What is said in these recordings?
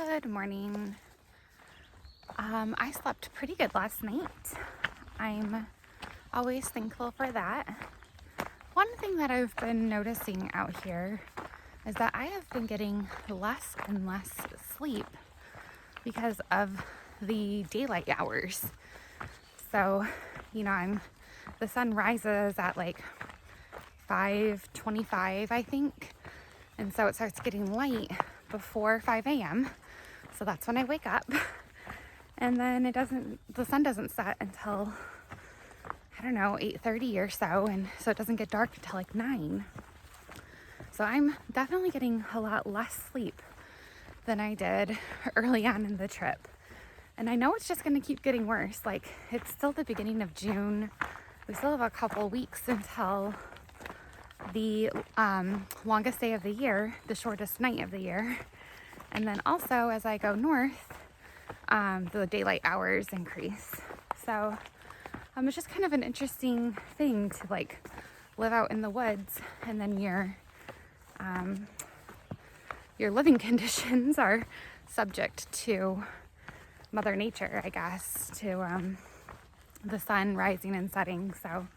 Good morning. I slept pretty good last night. I'm always thankful for that. One thing that I've been noticing out here is that I have been getting less and less sleep because of the daylight hours. So, the sun rises at like 5:25, I think. And so it starts getting light before 5 a.m. So that's when I wake up. And then the sun doesn't set until, 8:30 or so. And so it doesn't get dark until like 9. So I'm definitely getting a lot less sleep than I did early on in the trip. And I know it's just going to keep getting worse. Like, it's still the beginning of June. We still have a couple weeks until the longest day of the year, the shortest night of the year. And then also, as I go north, the daylight hours increase. So it's just kind of an interesting thing to like live out in the woods, and then your living conditions are subject to Mother Nature, I guess, to the sun rising and setting. So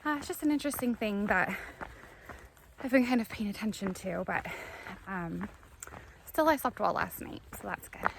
it's just an interesting thing that I've been kind of paying attention to, but still I slept well last night, so that's good.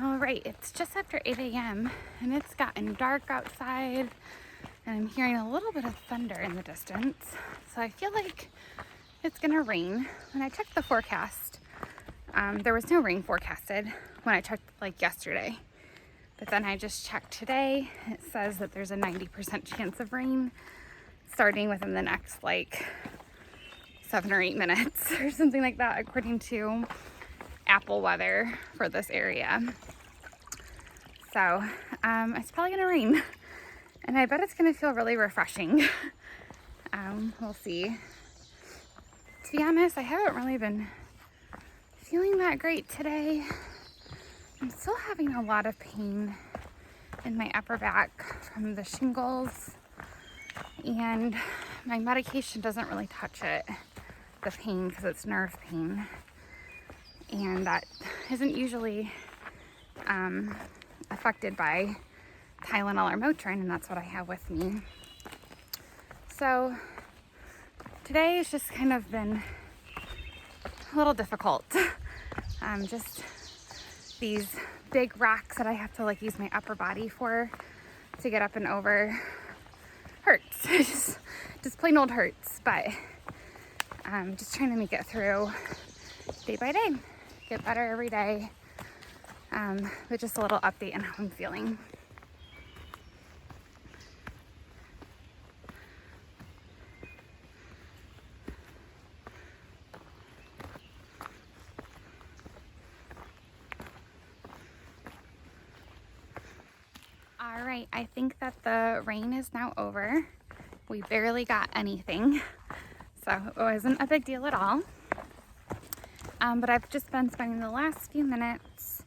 All right, it's just after 8 a.m. and it's gotten dark outside, and I'm hearing a little bit of thunder in the distance. So I feel like it's gonna rain. When I checked the forecast, there was no rain forecasted when I checked like yesterday. But then I just checked today. It says that there's a 90% chance of rain starting within the next like 7 or 8 minutes or something like that, according to Apple weather for this area. So it's probably gonna rain, and I bet it's gonna feel really refreshing. We'll see. To be honest, I haven't really been feeling that great today. I'm still having a lot of pain in my upper back from the shingles, and my medication doesn't really touch it, the pain, because it's nerve pain. And that isn't usually affected by Tylenol or Motrin, and that's what I have with me. So today has just kind of been a little difficult. Just these big rocks that I have to like use my upper body for to get up and over hurts. just plain old hurts, but I'm just trying to make it through day by day. Get better every day, with just a little update on how I'm feeling. All right, I think that the rain is now over. We barely got anything, so it wasn't a big deal at all. But I've just been spending the last few minutes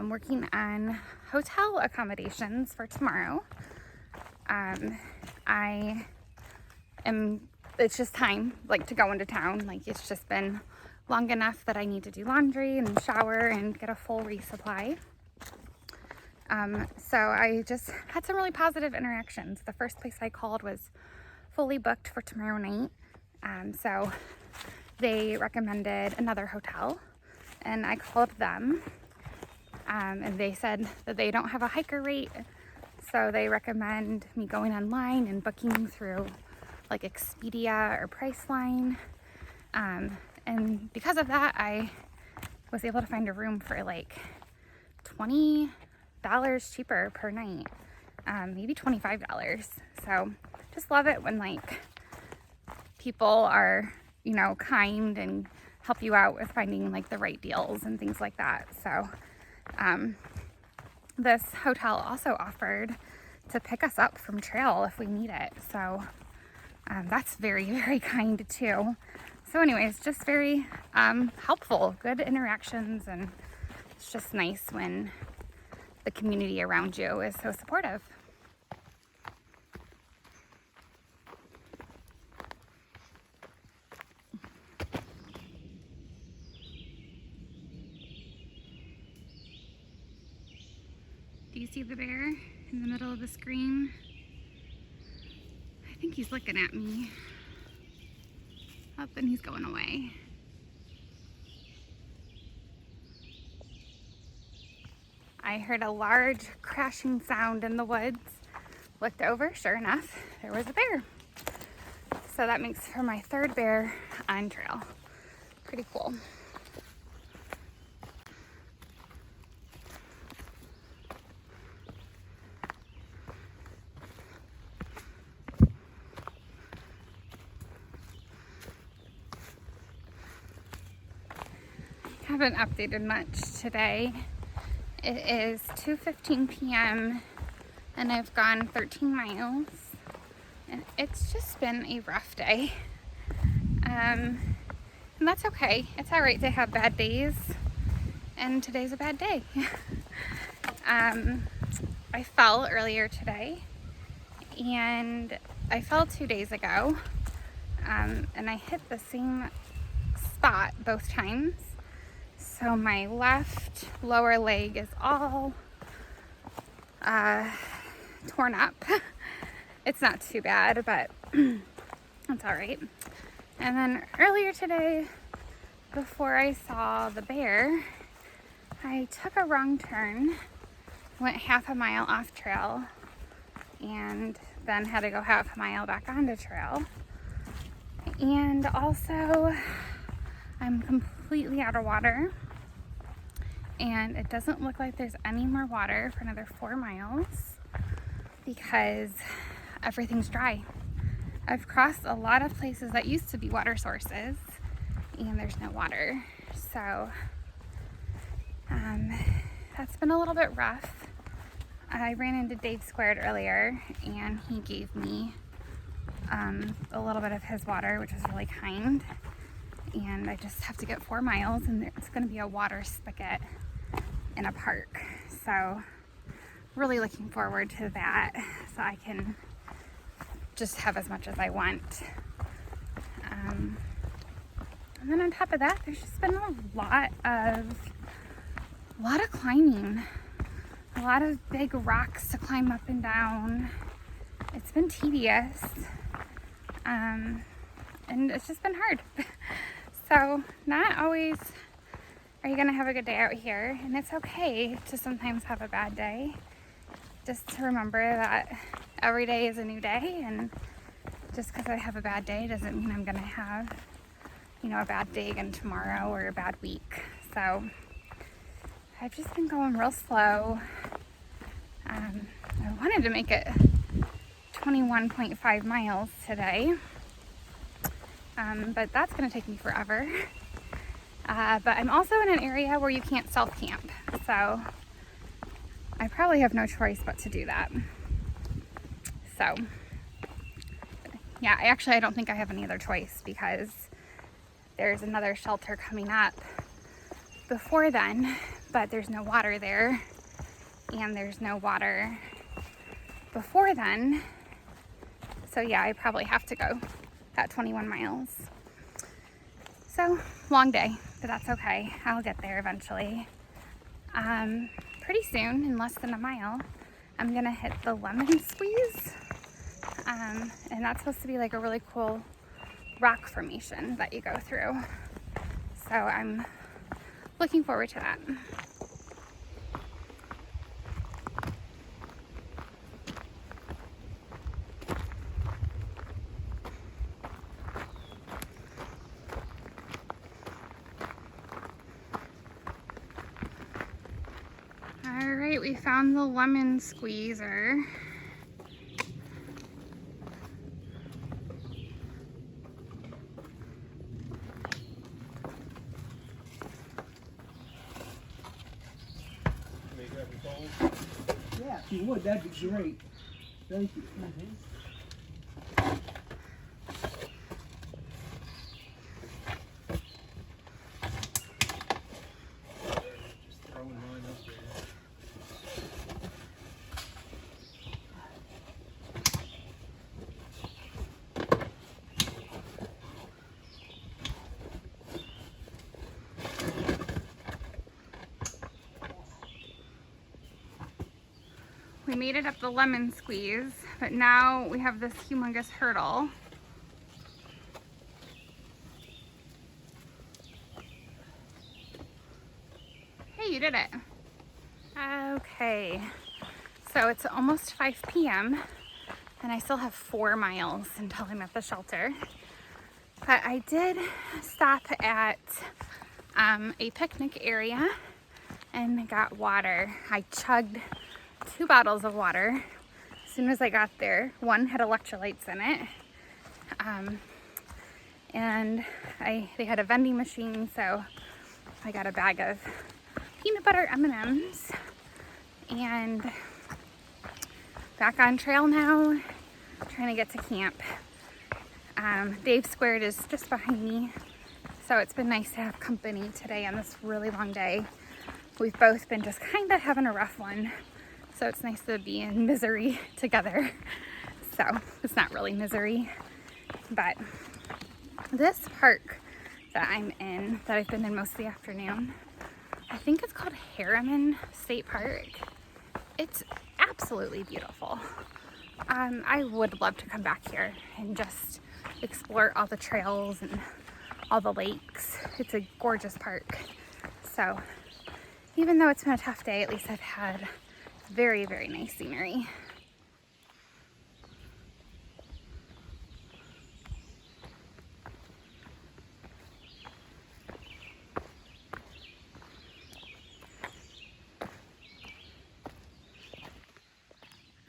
working on hotel accommodations for tomorrow. I am it's just time, like, to go into town. Like, it's just been long enough that I need to do laundry and shower and get a full resupply. So I just had some really positive interactions. The first place I called was fully booked for tomorrow night. So they recommended another hotel, and I called them, and they said that they don't have a hiker rate. So they recommend me going online and booking through like Expedia or Priceline. And because of that, I was able to find a room for like $20 cheaper per night, maybe $25. So just love it when like people are, you know, kind and help you out with finding like the right deals and things like that. So this hotel also offered to pick us up from trail if we need it. So that's very, very kind too. So anyways, just very helpful, good interactions, and it's just nice when the community around you is so supportive. Do you see the bear in the middle of the screen? I think he's looking at me. Up, and he's going away. I heard a large crashing sound in the woods. Looked over, sure enough, there was a bear. So that makes for my third bear on trail. Pretty cool. Haven't updated much today. It is 2:15 p.m. and I've gone 13 miles, and it's just been a rough day. And that's okay. It's all right to have bad days, and today's a bad day. I fell earlier today, and I fell 2 days ago, and I hit the same spot both times. So my left lower leg is all torn up. It's not too bad, but it's all right. And then earlier today, before I saw the bear, I took a wrong turn, went half a mile off trail, and then had to go half a mile back onto trail. And also, I'm completely out of water, and it doesn't look like there's any more water for another 4 miles because everything's dry. I've crossed a lot of places that used to be water sources, and there's no water. So that's been a little bit rough. I ran into Dave Squared earlier, and he gave me a little bit of his water, which was really kind. And I just have to get 4 miles, and it's going to be a water spigot in a park. So really looking forward to that, so I can just have as much as I want. And then on top of that, there's just been a lot of climbing, a lot of big rocks to climb up and down. It's been tedious, and it's just been hard. So not always are you gonna have a good day out here, and it's okay to sometimes have a bad day. Just to remember that every day is a new day, and just because I have a bad day doesn't mean I'm gonna have, you know, a bad day again tomorrow or a bad week. So I've just been going real slow. I wanted to make it 21.5 miles today. But that's going to take me forever. But I'm also in an area where you can't self-camp, so I probably have no choice but to do that. So, yeah, I don't think I have any other choice, because there's another shelter coming up before then, but there's no water there, and there's no water before then. So yeah, I probably have to go at 21 miles. So, long day, but that's okay. I'll get there eventually. Pretty soon, in less than a mile, I'm gonna hit the lemon squeeze. And that's supposed to be like a really cool rock formation that you go through. So I'm looking forward to that. All right, we found the lemon squeezer. Yeah, if you would, that'd be great. Thank you. Just throwing mine up there. We made it up the lemon squeeze, but now we have this humongous hurdle. Hey, you did it. Okay, so it's almost 5 p.m. and I still have 4 miles until I'm at the shelter. But I did stop at a picnic area and got water. I chugged 2 bottles of water as soon as I got there. One had electrolytes in it. And they had a vending machine, so I got a bag of peanut butter M&Ms. And back on trail now, trying to get to camp. Dave Squared is just behind me, so it's been nice to have company today on this really long day. We've both been just kind of having a rough one, so it's nice to be in misery together. So it's not really misery, but this park that I'm in, that I've been in most of the afternoon, I think it's called Harriman State Park. It's absolutely beautiful. I would love to come back here and just explore all the trails and all the lakes. It's a gorgeous park. So even though it's been a tough day, at least I've had very, very nice scenery.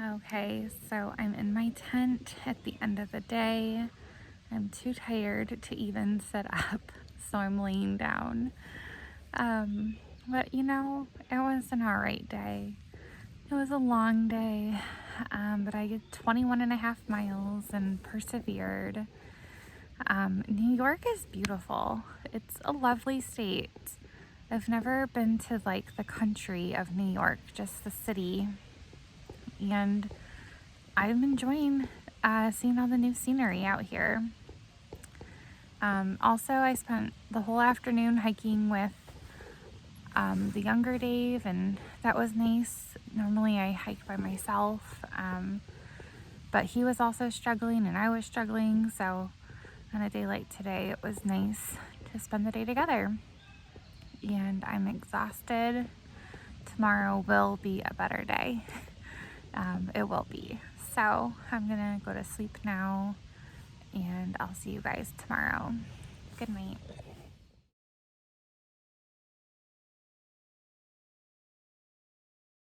Okay, so I'm in my tent at the end of the day. I'm too tired to even sit up, so I'm laying down. But you know, it was an alright day. It was a long day, but I did 21.5 miles and persevered. New York is beautiful. It's a lovely state. I've never been to like the country of New York, just the city. And I'm enjoying seeing all the new scenery out here. Also, I spent the whole afternoon hiking with the younger Dave, and that was nice. Normally I hike by myself, but he was also struggling and I was struggling, so on a day like today it was nice to spend the day together. And I'm exhausted. Tomorrow will be a better day. It will be. So I'm gonna go to sleep now, and I'll see you guys tomorrow. Good night.